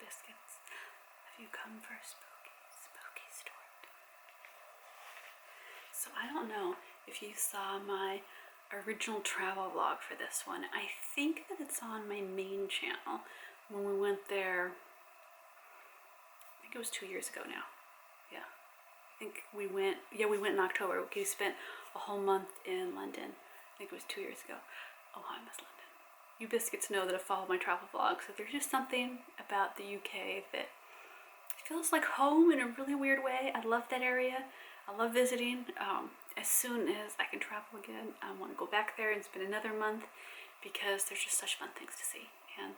biscuits. Have you come for a spooky story? So I don't know if you saw my original travel vlog for this one. I think that it's on my main channel when we went there. I think it was 2 years ago now. Yeah, I think we went in October. We spent a whole month in London. I think it was 2 years ago. Oh, I miss London. You biscuits know that I follow my travel vlogs, so there's just something about the UK that feels like home in a really weird way. I love that area. I love visiting. As soon as I can travel again, I want to go back there and spend another month because there's just such fun things to see, and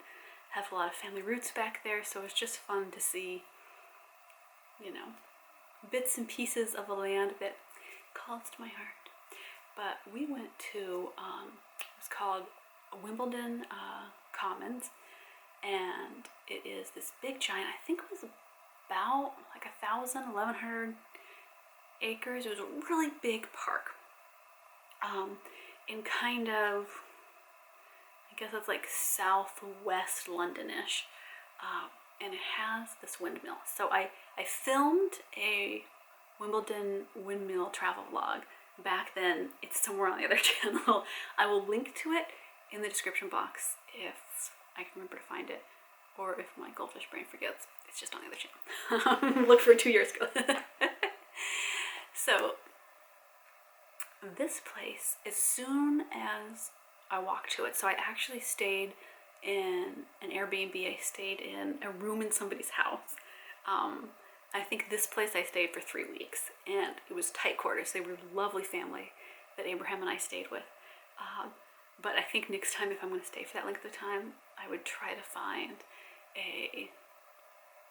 I have a lot of family roots back there, so it's just fun to see, you know, bits and pieces of a land that calls to my heart. But we went to, it was called Wimbledon Commons, and it is this big giant, I think it was about like 1,100 acres. It was a really big park, in kind of, I guess it's like southwest Londonish, and it has this windmill. So I filmed a Wimbledon windmill travel vlog back then. It's somewhere on the other channel. I will link to it in the description box if I can remember to find it, or if my goldfish brain forgets. It's just on the other channel. Look for it 2 years ago. So this place, as soon as I walked to it, so I actually stayed in an Airbnb. I stayed in a room in somebody's house. I think this place I stayed for 3 weeks, and it was tight quarters. They were a lovely family that Abraham and I stayed with. But I think next time, if I'm going to stay for that length of time, I would try to find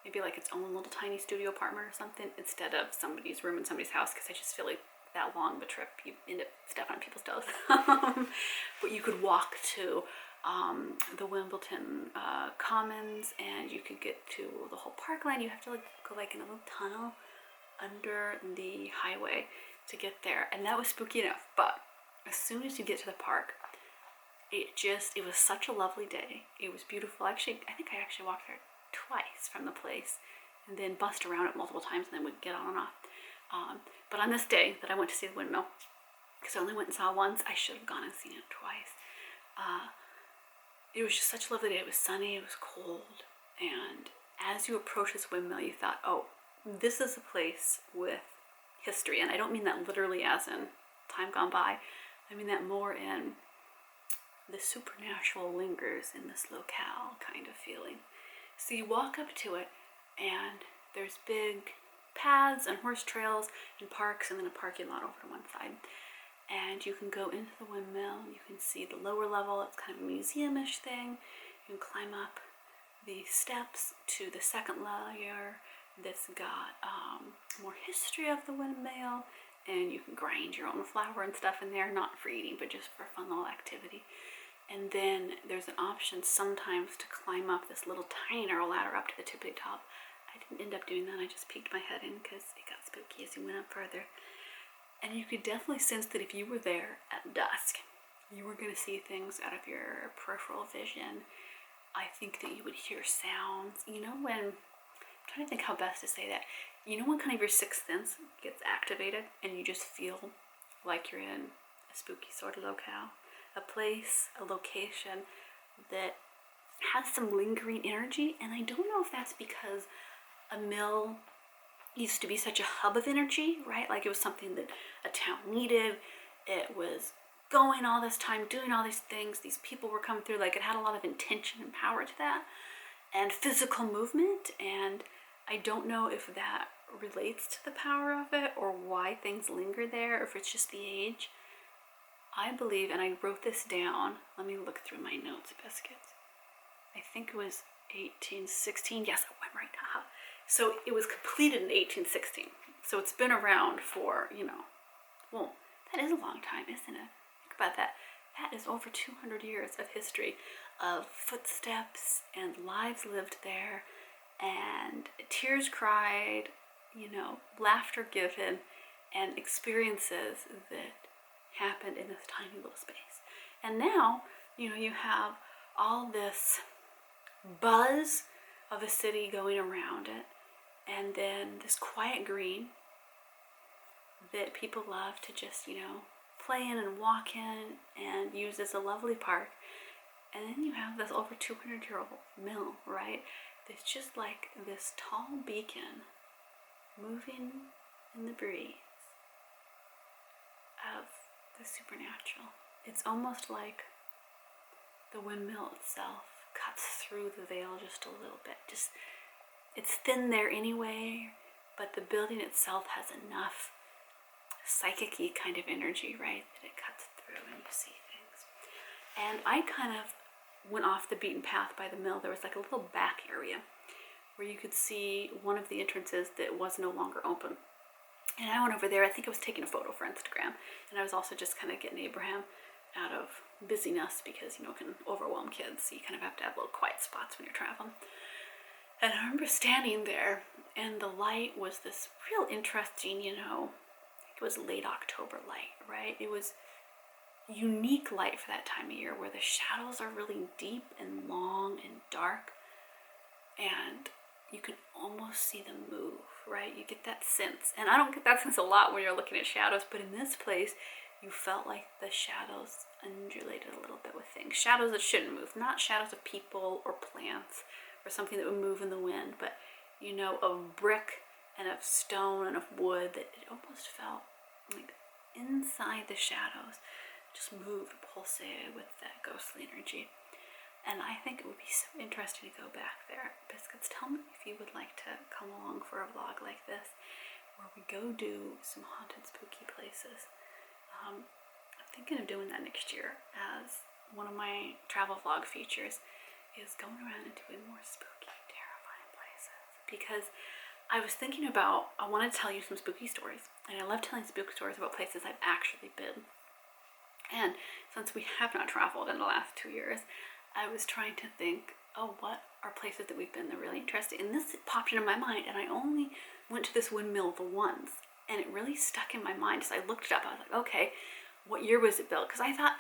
maybe like its own little tiny studio apartment or something, instead of somebody's room in somebody's house, because I just feel like that long of a trip, you end up stepping on people's toes. But you could walk to the Wimbledon Commons, and you could get to the whole parkland. You have to go like in a little tunnel under the highway to get there, and that was spooky enough. But as soon as you get to the park, it was such a lovely day. It was beautiful. Actually, I think I actually walked there twice from the place, and then bussed around it multiple times, and then we'd get on and off. But on this day that I went to see the windmill, because I only went and saw it once, I should have gone and seen it twice. It was just such a lovely day. It was sunny, it was cold, and as you approach this windmill, you thought, oh, this is a place with history. And I don't mean that literally as in time gone by. I mean that more in the supernatural lingers in this locale kind of feeling. So you walk up to it, and there's big paths and horse trails and parks, and then a parking lot over to one side. And you can go into the windmill, and you can see the lower level. It's kind of a museum-ish thing. You can climb up the steps to the second layer that's got more history of the windmill, and you can grind your own flour and stuff in there, not for eating, but just for a fun little activity. And then there's an option sometimes to climb up this little tiny narrow ladder up to the tippity top. I didn't end up doing that. I just peeked my head in because it got spooky as you went up further. And you could definitely sense that if you were there at dusk, you were going to see things out of your peripheral vision. I think that you would hear sounds. You know when, I'm trying to think how best to say that. You know when kind of your sixth sense gets activated and you just feel like you're in a spooky sort of locale? A place, a location that has some lingering energy. And I don't know if that's because a mill used to be such a hub of energy, right? Like it was something that a town needed. It was going all this time, doing all these things. These people were coming through, like it had a lot of intention and power to that, and physical movement. And I don't know if that relates to the power of it or why things linger there, or if it's just the age. I believe, and I wrote this down, let me look through my notes, biscuits. I think it was 1816. Yes, I went right. Haha. So it was completed in 1816. So it's been around for, well, that is a long time, isn't it? Think about that. That is over 200 years of history of footsteps and lives lived there, and tears cried, laughter given, and experiences that happened in this tiny little space. And now, you have all this buzz of a city going around it, and then this quiet green that people love to just, play in and walk in and use as a lovely park. And then you have this over 200-year-old mill, right? It's just like this tall beacon moving in the breeze of the supernatural. It's almost like the windmill itself cuts through the veil just a little bit. It's thin there anyway, but the building itself has enough psychic-y kind of energy, right, that it cuts through and you see things. And I kind of went off the beaten path by the mill. There was like a little back area where you could see one of the entrances that was no longer open. And I went over there. I think I was taking a photo for Instagram, and I was also just kind of getting Abraham out of busyness because, it can overwhelm kids. So you kind of have to have little quiet spots when you're traveling. And I remember standing there, and the light was this real interesting, it was late October light, right? It was unique light for that time of year where the shadows are really deep and long and dark, and you can almost see them move, right? You get that sense. And I don't get that sense a lot when you're looking at shadows, but in this place, you felt like the shadows undulated a little bit with things. Shadows that shouldn't move, not shadows of people or plants or something that would move in the wind, but, of brick and of stone and of wood, that it almost felt like inside the shadows just moved, pulsated with that ghostly energy. And I think it would be so interesting to go back there. Biscuits, tell me if you would like to come along for a vlog like this, where we go do some haunted, spooky places. I'm thinking of doing that next year as one of my travel vlog features, is going around and doing more spooky, terrifying places. Because I was thinking about, I want to tell you some spooky stories, and I love telling spook stories about places I've actually been. And since we have not traveled in the last 2 years, I was trying to think, what are places that we've been that are really interesting? And this popped into my mind, and I only went to this windmill the once, and it really stuck in my mind. So I looked it up. I was like, okay, what year was it built? Because I thought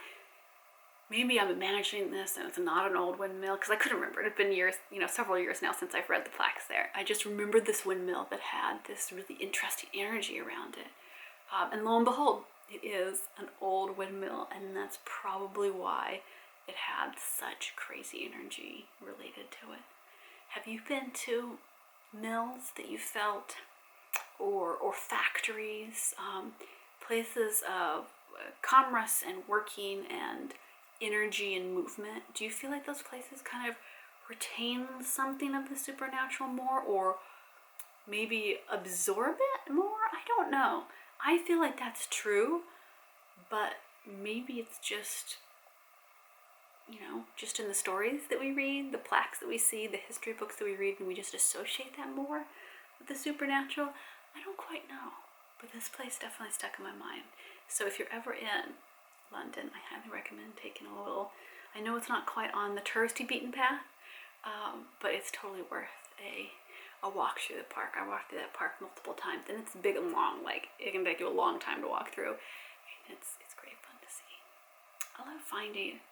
maybe I'm imagining this and it's not an old windmill, because I couldn't remember. It had been years, several years now since I've read the plaques there. I just remembered this windmill that had this really interesting energy around it. And lo and behold, it is an old windmill, and that's probably why it had such crazy energy related to it. Have you been to mills that you felt, or factories, places of commerce and working and energy and movement? Do you feel like those places kind of retain something of the supernatural more, or maybe absorb it more? I don't know. I feel like that's true, but maybe it's just, just in the stories that we read, the plaques that we see, the history books that we read, and we just associate that more with the supernatural. I don't quite know, but this place definitely stuck in my mind. So if you're ever in London, I highly recommend taking a little, I know it's not quite on the touristy beaten path, but it's totally worth a walk through the park. I walked through that park multiple times, and it's big and long. Like, it can take you a long time to walk through, and it's great fun to see. I love finding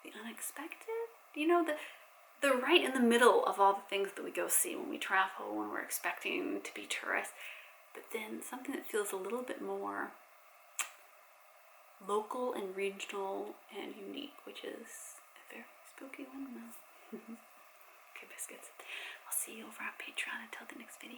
the unexpected, the right in the middle of all the things that we go see when we travel, when we're expecting to be tourists, but then something that feels a little bit more local and regional and unique, which is a very spooky windmill. Okay, biscuits. I'll see you over on Patreon until the next video.